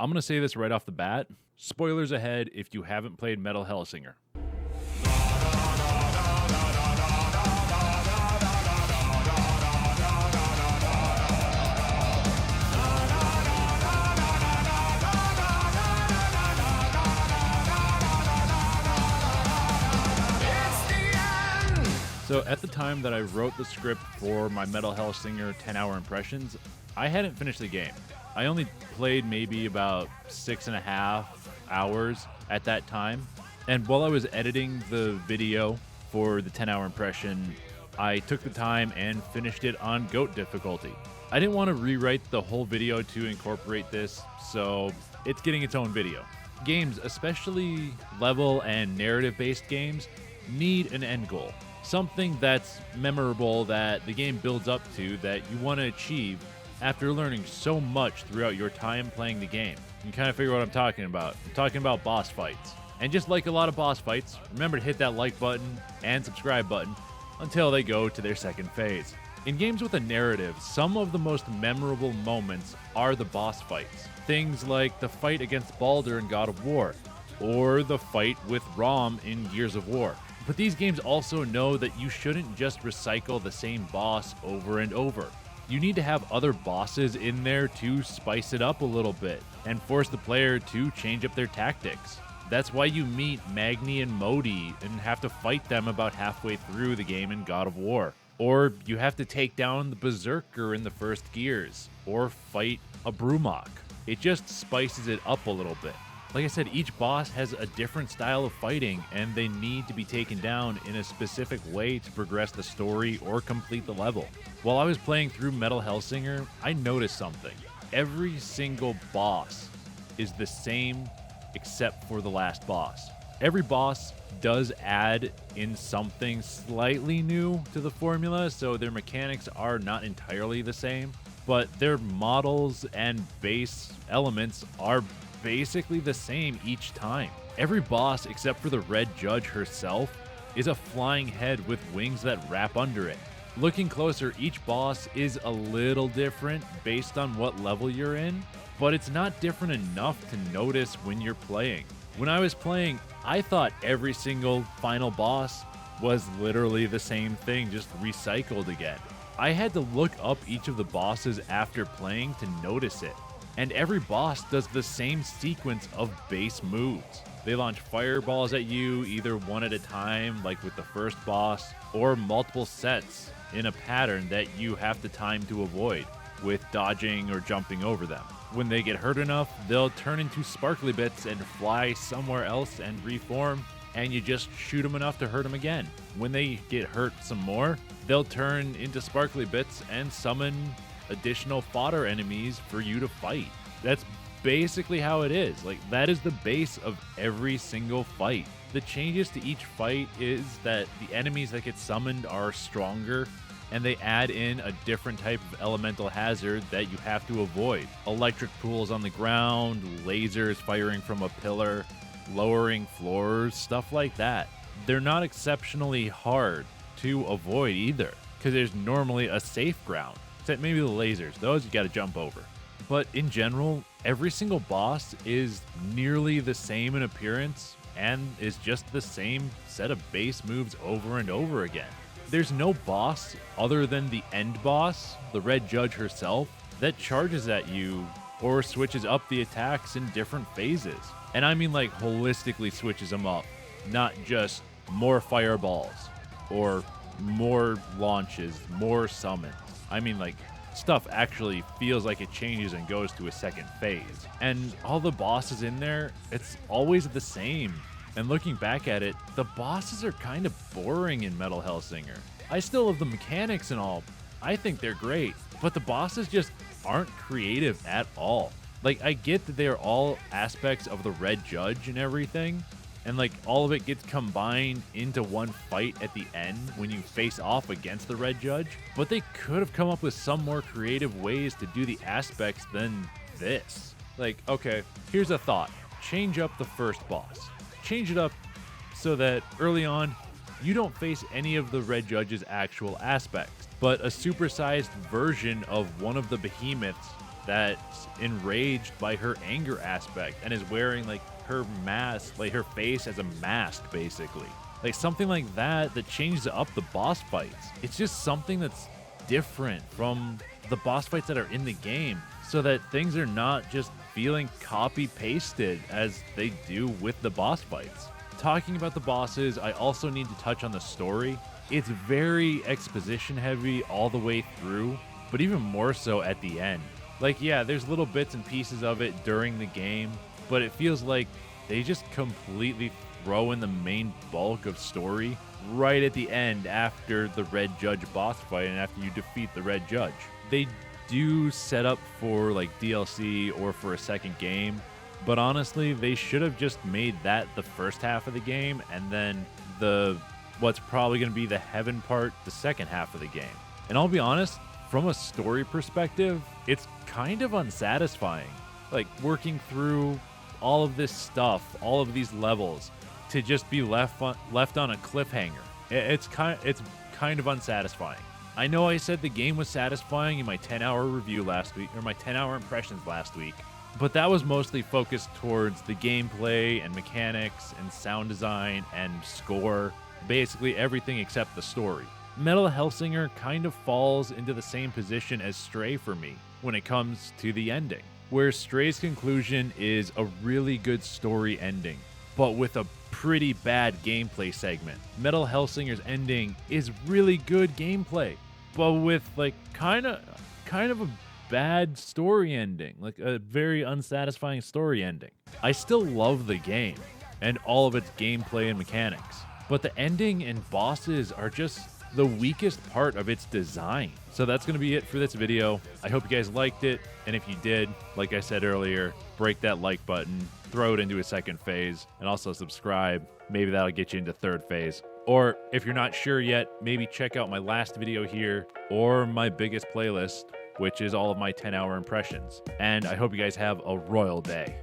I'm going to say this right off the bat. Spoilers ahead if you haven't played Metal Hellsinger. So at the time that I wrote the script for my Metal Hellsinger 10-hour impressions, I hadn't finished the game. I only played maybe about 6.5 hours at that time. And while I was editing the video for the 10-hour impression, I took the time and finished it on GOAT difficulty. I didn't want to rewrite the whole video to incorporate this, so it's getting its own video. Games, especially level and narrative-based games, need an end goal. Something that's memorable that the game builds up to that you want to achieve after learning so much throughout your time playing the game. You kind of figure what I'm talking about. I'm talking about boss fights. And just like a lot of boss fights, remember to hit that like button and subscribe button until they go to their second phase. In games with a narrative, some of the most memorable moments are the boss fights. Things like the fight against Baldur in God of War, or the fight with Rom in Gears of War. But these games also know that you shouldn't just recycle the same boss over and over. You need to have other bosses in there to spice it up a little bit and force the player to change up their tactics. That's why you meet Magni and Modi and have to fight them about halfway through the game in God of War. Or you have to take down the Berserker in the first Gears, or fight a Brumach. It just spices it up a little bit. Like I said, each boss has a different style of fighting, and they need to be taken down in a specific way to progress the story or complete the level. While I was playing through Metal Hellsinger, I noticed something. Every single boss is the same except for the last boss. Every boss does add in something slightly new to the formula, so their mechanics are not entirely the same, but their models and base elements are basically the same each time. Every boss except for the Red Judge herself is a flying head with wings that wrap under it. Looking closer, each boss is a little different based on what level you're in, but it's not different enough to notice when you're playing. When I was playing, I thought every single final boss was literally the same thing, just recycled again. I had to look up each of the bosses after playing to notice it. And every boss does the same sequence of base moves. They launch fireballs at you either one at a time, like with the first boss, or multiple sets in a pattern that you have to time to avoid with dodging or jumping over them. When they get hurt enough, they'll turn into sparkly bits and fly somewhere else and reform, and you just shoot them enough to hurt them again. When they get hurt some more, they'll turn into sparkly bits and summon additional fodder enemies for you to fight. That's basically how it is. Like, that is the base of every single fight. The changes to each fight is that the enemies that get summoned are stronger, and they add in a different type of elemental hazard that you have to avoid. Electric pools on the ground, lasers firing from a pillar, lowering floors, stuff like that. They're not exceptionally hard to avoid either, because there's normally a safe ground. Except maybe the lasers. Those you gotta jump over. But in general, every single boss is nearly the same in appearance and is just the same set of base moves over and over again. There's no boss other than the end boss, the Red Judge herself, that charges at you or switches up the attacks in different phases. And I mean like holistically switches them up, not just more fireballs or more launches, more summons. I mean, like, stuff actually feels like it changes and goes to a second phase. And all the bosses in there, it's always the same. And looking back at it, the bosses are kind of boring in Metal Hellsinger. I still love the mechanics and all. I think they're great. But the bosses just aren't creative at all. Like, I get that they're all aspects of the Red Judge and everything, and like all of it gets combined into one fight at the end when you face off against the Red Judge, but they could have come up with some more creative ways to do the aspects than this. Like, okay, here's a thought. Change up the first boss. Change it up so that early on, you don't face any of the Red Judge's actual aspects, but a supersized version of one of the behemoths that's enraged by her anger aspect and is wearing like her mask, like her face as a mask, basically. Like something like that that changes up the boss fights. It's just something that's different from the boss fights that are in the game, so that things are not just feeling copy pasted as they do with the boss fights. Talking about the bosses, I also need to touch on the story. It's very exposition heavy all the way through, but even more so at the end. Like, yeah, there's little bits and pieces of it during the game, but it feels like they just completely throw in the main bulk of story right at the end after the Red Judge boss fight and after you defeat the Red Judge. They do set up for like DLC or for a second game, but honestly, they should have just made that the first half of the game and then what's probably going to be the heaven part the second half of the game. And I'll be honest, from a story perspective, it's kind of unsatisfying. Like working through all of this stuff, all of these levels, to just be left on a cliffhanger. It's kind of unsatisfying. I know I said the game was satisfying in my 10-hour review last week, or my 10-hour impressions last week, but that was mostly focused towards the gameplay and mechanics and sound design and score, basically everything except the story. Metal Hellsinger kind of falls into the same position as Stray for me when it comes to the ending, where Stray's conclusion is a really good story ending, but with a pretty bad gameplay segment. Metal Hellsinger's ending is really good gameplay, but with like kind of a bad story ending, like a very unsatisfying story ending. I still love the game and all of its gameplay and mechanics, but the ending and bosses are just the weakest part of its design. So that's going to be it for this video. I hope you guys liked it, and if you did, like I said earlier, break that like button, throw it into a second phase, and also subscribe. Maybe that'll get you into third phase. Or if you're not sure yet, maybe check out my last video here or my biggest playlist, which is all of my 10-hour impressions. And I hope you guys have a royal day.